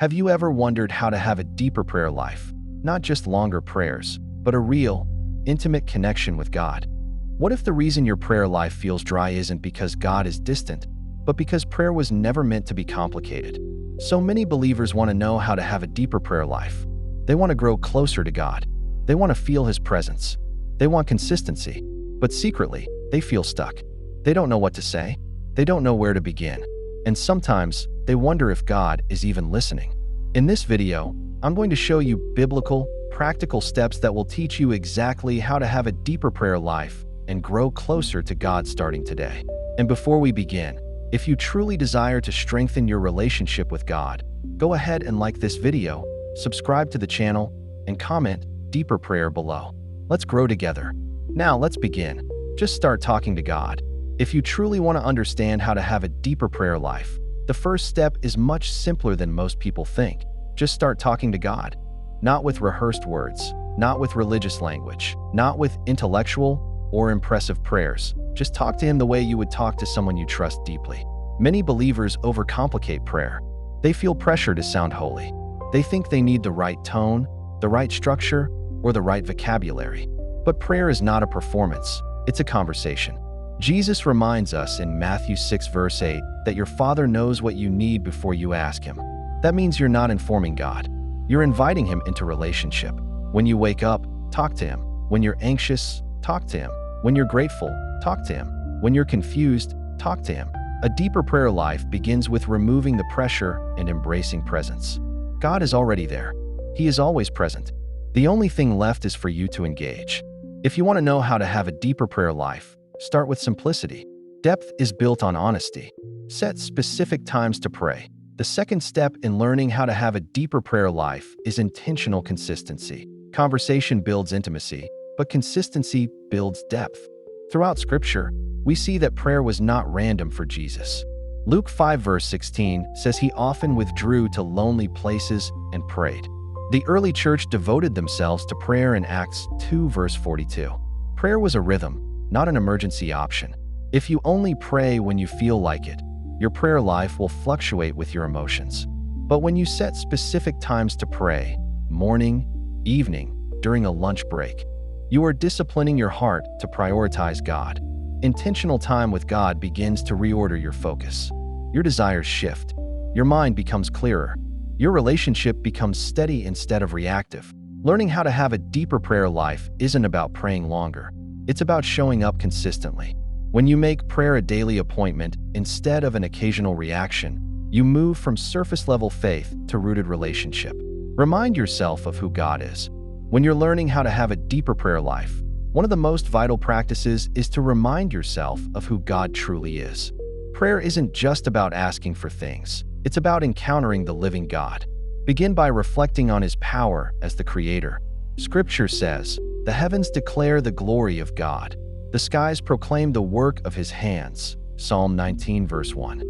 Have you ever wondered how to have a deeper prayer life? Not just longer prayers, but a real, intimate connection with God. What if the reason your prayer life feels dry isn't because God is distant, but because prayer was never meant to be complicated? So many believers want to know how to have a deeper prayer life. They want to grow closer to God. They want to feel His presence. They want consistency, but secretly, they feel stuck. They don't know what to say. They don't know where to begin. And sometimes, they wonder if God is even listening. In this video, I'm going to show you biblical, practical steps that will teach you exactly how to have a deeper prayer life and grow closer to God starting today. And before we begin, if you truly desire to strengthen your relationship with God, go ahead and like this video, subscribe to the channel, and comment deeper prayer below. Let's grow together. Now let's begin. Just start talking to God. If you truly want to understand how to have a deeper prayer life, the first step is much simpler than most people think. Just start talking to God. Not with rehearsed words, not with religious language, not with intellectual or impressive prayers. Just talk to Him the way you would talk to someone you trust deeply. Many believers overcomplicate prayer. They feel pressure to sound holy. They think they need the right tone, the right structure, or the right vocabulary. But prayer is not a performance, it's a conversation. Jesus reminds us in Matthew 6 verse 8 that your Father knows what you need before you ask Him. That means you're not informing God. You're inviting Him into relationship. When you wake up, talk to Him. When you're anxious, talk to Him. When you're grateful, talk to Him. When you're confused, talk to Him. A deeper prayer life begins with removing the pressure and embracing presence. God is already there. He is always present. The only thing left is for you to engage. If you want to know how to have a deeper prayer life, start with simplicity. Depth is built on honesty. Set specific times to pray. The second step in learning how to have a deeper prayer life is intentional consistency. Conversation builds intimacy, but consistency builds depth. Throughout Scripture, we see that prayer was not random for Jesus. Luke 5 verse 16 says He often withdrew to lonely places and prayed. The early church devoted themselves to prayer in Acts 2 verse 42. Prayer was a rhythm, not an emergency option. If you only pray when you feel like it, your prayer life will fluctuate with your emotions. But when you set specific times to pray, morning, evening, during a lunch break, you are disciplining your heart to prioritize God. Intentional time with God begins to reorder your focus. Your desires shift. Your mind becomes clearer. Your relationship becomes steady instead of reactive. Learning how to have a deeper prayer life isn't about praying longer. It's about showing up consistently. When you make prayer a daily appointment instead of an occasional reaction, you move from surface-level faith to rooted relationship. Remind yourself of who God is. When you're learning how to have a deeper prayer life, one of the most vital practices is to remind yourself of who God truly is. Prayer isn't just about asking for things. It's about encountering the living God. Begin by reflecting on His power as the Creator. Scripture says, "The heavens declare the glory of God. The skies proclaim the work of His hands." Psalm 19 verse 1.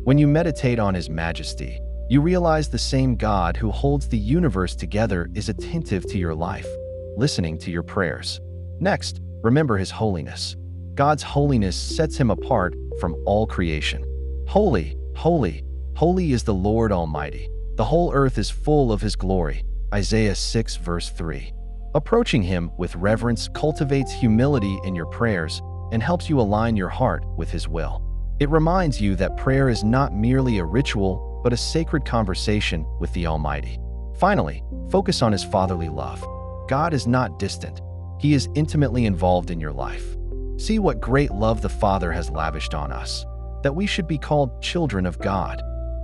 When you meditate on His majesty, you realize the same God who holds the universe together is attentive to your life, listening to your prayers. Next, remember His holiness. God's holiness sets Him apart from all creation. Holy, holy, holy is the Lord Almighty. The whole earth is full of His glory. Isaiah 6 verse 3. Approaching Him with reverence cultivates humility in your prayers and helps you align your heart with His will. It reminds you that prayer is not merely a ritual, but a sacred conversation with the Almighty. Finally, focus on His fatherly love. God is not distant. He is intimately involved in your life. See what great love the Father has lavished on us, that we should be called children of God.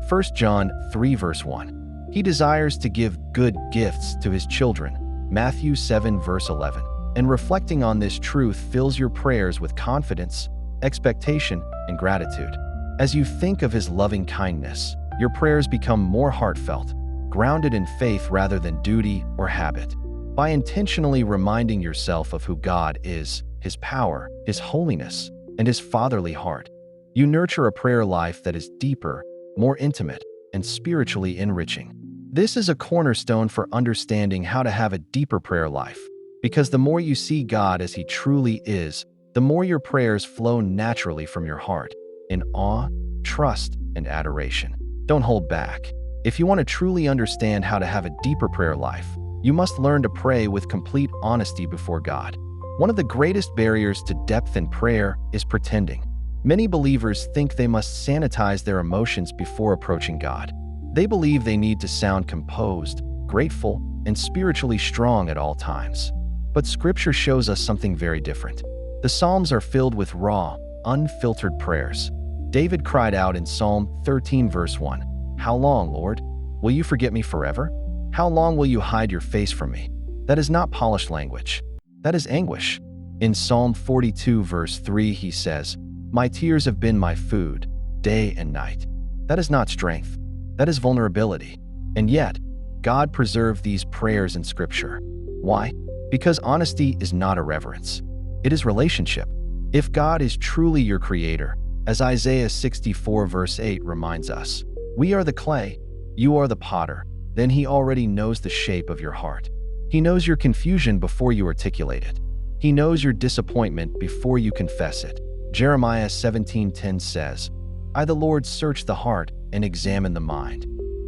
1 John 3 verse 1. He desires to give good gifts to His children. Matthew 7 verse 11. And reflecting on this truth fills your prayers with confidence, expectation, and gratitude. As you think of His loving kindness, your prayers become more heartfelt, grounded in faith rather than duty or habit. By intentionally reminding yourself of who God is, His power, His holiness, and His fatherly heart, you nurture a prayer life that is deeper, more intimate, and spiritually enriching. This is a cornerstone for understanding how to have a deeper prayer life, because the more you see God as He truly is, the more your prayers flow naturally from your heart, in awe, trust, and adoration. Don't hold back. If you want to truly understand how to have a deeper prayer life, you must learn to pray with complete honesty before God. One of the greatest barriers to depth in prayer is pretending. Many believers think they must sanitize their emotions before approaching God. They believe they need to sound composed, grateful, and spiritually strong at all times. But Scripture shows us something very different. The Psalms are filled with raw, unfiltered prayers. David cried out in Psalm 13 verse 1, "How long, Lord? Will you forget me forever? How long will you hide your face from me?" That is not polished language. That is anguish. In Psalm 42 verse 3 he says, "My tears have been my food, day and night." That is not strength. That is vulnerability. And yet, God preserved these prayers in Scripture. Why? Because honesty is not irreverence. It is relationship. If God is truly your creator, as Isaiah 64 verse 8 reminds us, "We are the clay, you are the potter," then he already knows the shape of your heart. He knows your confusion before you articulate it. He knows your disappointment before you confess it. Jeremiah 17:10 says, "I the Lord search the heart and examine the mind."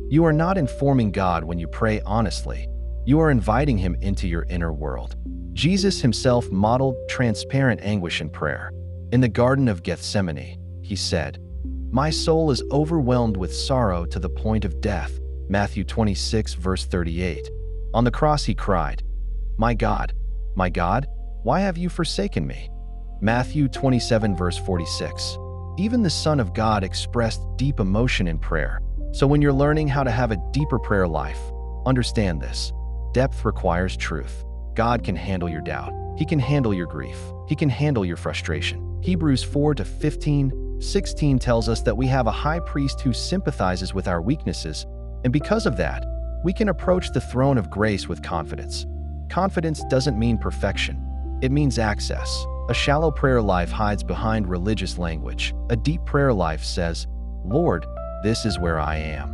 You are not informing God when you pray honestly. You are inviting him into your inner world. Jesus himself modeled transparent anguish in prayer. In the Garden of Gethsemane, he said, "My soul is overwhelmed with sorrow to the point of death." Matthew 26 verse 38. On the cross he cried, my God, why have you forsaken me?" Matthew 27 verse 46. Even the Son of God expressed deep emotion in prayer. So when you're learning how to have a deeper prayer life, understand this. Depth requires truth. God can handle your doubt. He can handle your grief. He can handle your frustration. Hebrews 4:15-16 tells us that we have a high priest who sympathizes with our weaknesses, and because of that, we can approach the throne of grace with confidence. Confidence doesn't mean perfection. It means access. A shallow prayer life hides behind religious language. A deep prayer life says, "Lord, this is where I am."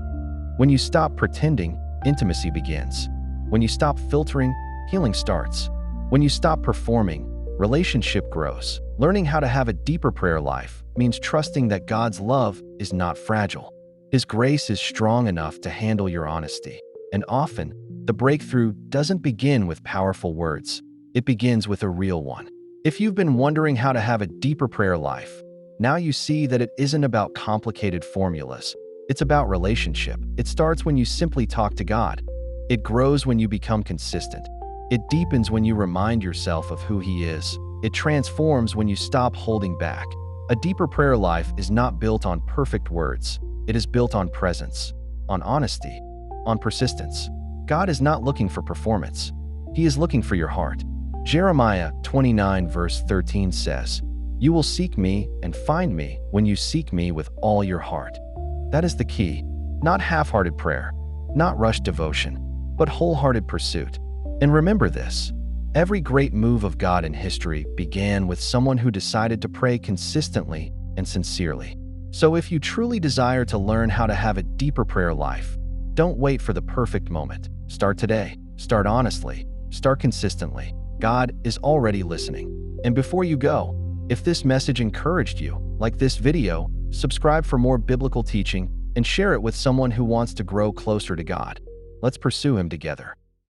When you stop pretending, intimacy begins. When you stop filtering, healing starts. When you stop performing, relationship grows. Learning how to have a deeper prayer life means trusting that God's love is not fragile. His grace is strong enough to handle your honesty. And often, the breakthrough doesn't begin with powerful words. It begins with a real one. If you've been wondering how to have a deeper prayer life, now you see that it isn't about complicated formulas. It's about relationship. It starts when you simply talk to God. It grows when you become consistent. It deepens when you remind yourself of who He is. It transforms when you stop holding back. A deeper prayer life is not built on perfect words. It is built on presence, on honesty, on persistence. God is not looking for performance. He is looking for your heart. Jeremiah 29 verse 13 says, "You will seek me and find me when you seek me with all your heart." That is the key. Not half-hearted prayer, not rushed devotion, but wholehearted pursuit. And remember this, every great move of God in history began with someone who decided to pray consistently and sincerely. So if you truly desire to learn how to have a deeper prayer life, don't wait for the perfect moment. Start today. Start honestly. Start consistently. God is already listening. And before you go, if this message encouraged you, like this video, subscribe for more biblical teaching and share it with someone who wants to grow closer to God. Let's pursue Him together.